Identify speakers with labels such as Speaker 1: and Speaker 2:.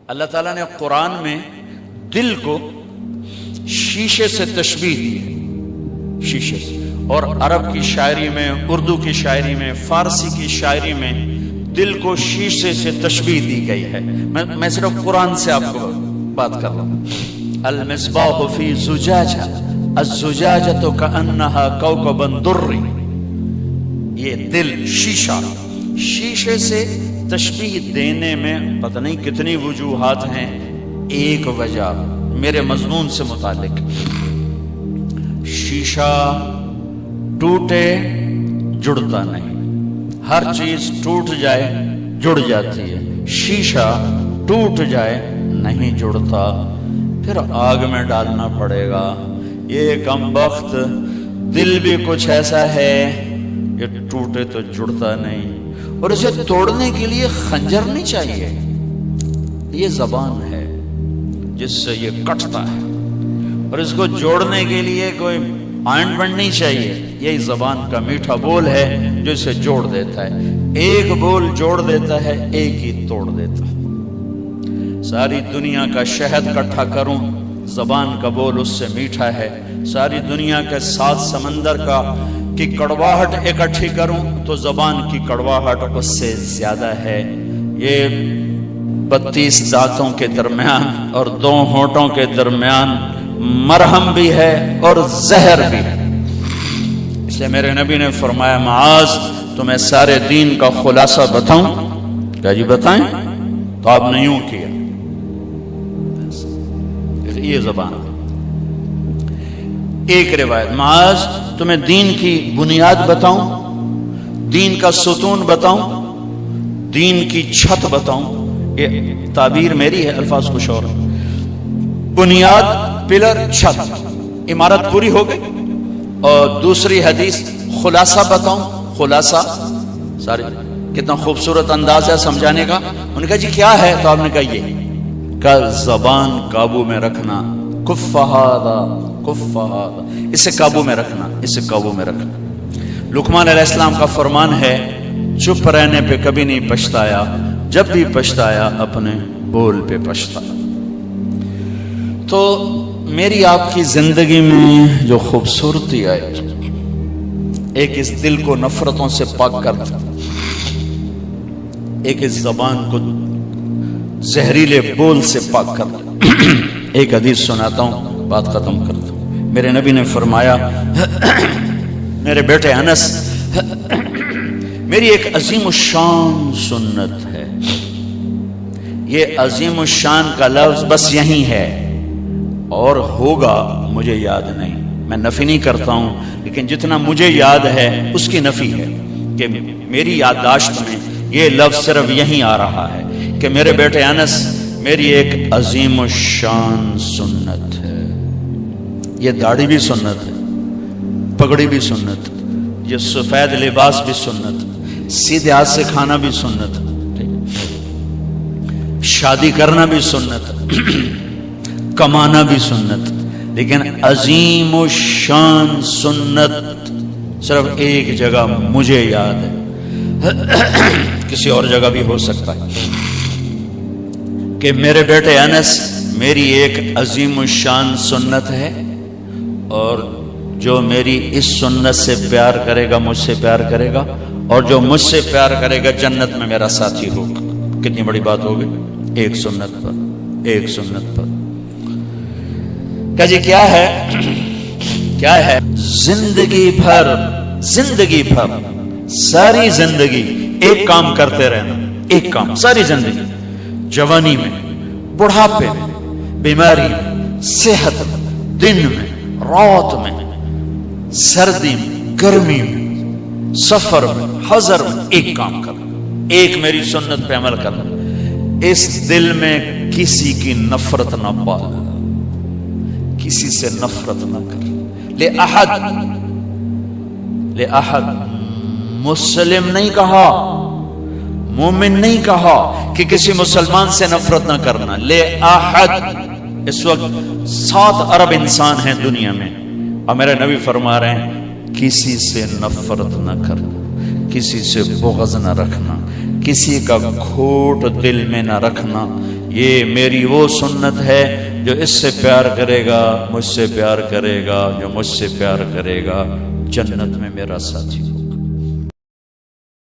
Speaker 1: اللہ تعالیٰ نے قرآن میں دل کو شیشے سے تشبیہ دی ہے، شیشے سے، اور عرب کی شاعری میں، اردو کی شاعری میں، فارسی کی شاعری میں دل کو شیشے سے تشبیہ دی گئی ہے۔ میں صرف قرآن سے آپ کو بات کر رہا ہوں۔ المصباح فی زجاجہ الزجاجۃ کأنہا کوکب دری، یہ دل شیشہ، شیشے سے تشبیہ دینے میں پتہ نہیں کتنی وجوہات ہیں۔ ایک وجہ میرے مضمون سے متعلق، شیشہ ٹوٹے جڑتا نہیں، ہر چیز ٹوٹ جائے جڑ جاتی ہے، شیشہ ٹوٹ جائے نہیں جڑتا، پھر آگ میں ڈالنا پڑے گا۔ یہ کم بخت دل بھی کچھ ایسا ہے، یہ ٹوٹے تو جڑتا نہیں، اور اسے توڑنے کے لیے خنجر نہیں چاہیے، یہ زبان ہے جس سے یہ کٹتا ہے، اور اس کو جوڑنے کے لیے کوئی آئنٹمنٹ نہیں چاہیے، یہی زبان کا میٹھا بول ہے جو اسے جوڑ دیتا ہے۔ ایک بول جوڑ دیتا ہے، ایک ہی توڑ دیتا ہے۔ ساری دنیا کا شہد اکٹھا کروں، زبان کا بول اس سے میٹھا ہے۔ ساری دنیا کے 7 سمندر کی کڑواہٹ اکٹھی کروں تو زبان کی کڑواہٹ اس سے زیادہ ہے۔ یہ 32 دانتوں کے درمیان اور 2 ہونٹوں کے درمیان مرہم بھی ہے اور زہر بھی ہے۔ اس لیے میرے نبی نے فرمایا، معاذ تمہیں سارے دین کا خلاصہ بتاؤں؟ کیا جی بتائیں؟ تو آپ نے یوں کیا، یہ زبان۔ ایک روایت، معاذ تمہیں دین کی بنیاد بتاؤں، دین کا ستون بتاؤں، دین کی چھت بتاؤں؟ یہ تعبیر میری ہے، الفاظ کچھ اور۔ بنیاد، پلر، چھت، عمارت پوری ہو گئی۔ اور دوسری حدیث، خلاصہ بتاؤں؟ خلاصہ سارے کتنا خوبصورت انداز ہے سمجھانے کا۔ انہوں نے کہا جی کیا ہے؟ تو آپ نے کہا یہ کہ زبان قابو میں رکھنا، کف ہذا کف ہذا، اسے قابو میں رکھنا، اسے قابو میں رکھنا۔ لقمان علیہ السلام کا فرمان ہے، چپ رہنے پہ کبھی نہیں پچھتایا، جب بھی پچھتایا اپنے بول پہ پچھتایا۔ تو میری آپ کی زندگی میں جو خوبصورتی آئی، ایک اس دل کو نفرتوں سے پاک کرتا، ایک اس زبان کو زہریلے بول سے پاک کرتا۔ ایک حدیث سناتا ہوں، بات ختم کرتا ہوں۔ میرے نبی نے فرمایا، میرے بیٹے انس، میری ایک عظیم الشان سنت ہے۔ یہ عظیم الشان کا لفظ بس یہی ہے، اور ہوگا مجھے یاد نہیں۔ میں نفی نہیں کرتا ہوں، لیکن جتنا مجھے یاد ہے اس کی نفی ہے کہ میری یادداشت میں یہ لفظ صرف یہیں آ رہا ہے کہ میرے بیٹے انس، میری ایک عظیم الشان سنت ہے۔ یہ داڑھی بھی سنت ہے، پگڑی بھی سنت، یہ سفید لباس بھی سنت، سیدھے ہاتھ سے کھانا بھی سنت، شادی کرنا بھی سنت، کمانا بھی سنت، لیکن عظیم الشان سنت صرف ایک جگہ مجھے یاد ہے، کسی اور جگہ بھی ہو سکتا ہے، کہ میرے بیٹے انس، میری ایک عظیم الشان سنت ہے، اور جو میری اس سنت سے پیار کرے گا مجھ سے پیار کرے گا، اور جو مجھ سے پیار کرے گا جنت میں میرا ساتھی ہوگا۔ کتنی بڑی بات ہوگی، ایک سنت پر، ایک سنت پر۔ کہ جی کیا ہے؟ کیا ہے؟ زندگی بھر ساری زندگی ایک کام کرتے رہنا، ایک کام ساری زندگی، جوانی میں، بڑھاپے میں، بیماری میں، صحت میں، دن میں، رات میں، سردی میں، گرمی میں، سفر میں، حضر میں، ایک کام کرنا، ایک میری سنت پہ عمل کرنا۔ اس دل میں کسی کی نفرت نہ پال، کسی سے نفرت نہ کر۔ لأحد، مسلم نہیں کہا، مومن نہیں کہا کہ کسی مسلمان سے نفرت نہ کرنا۔ لأحد، اس وقت 7 ارب انسان ہیں دنیا میں، اور میرے نبی فرما رہے ہیں کسی سے نفرت نہ کرنا، کسی سے بغض نہ رکھنا، کسی کا کھوٹ دل میں نہ رکھنا۔ یہ میری وہ سنت ہے، جو اس سے پیار کرے گا مجھ سے پیار کرے گا، جو مجھ سے پیار کرے گا جنت میں میرا ساتھی ہوگا۔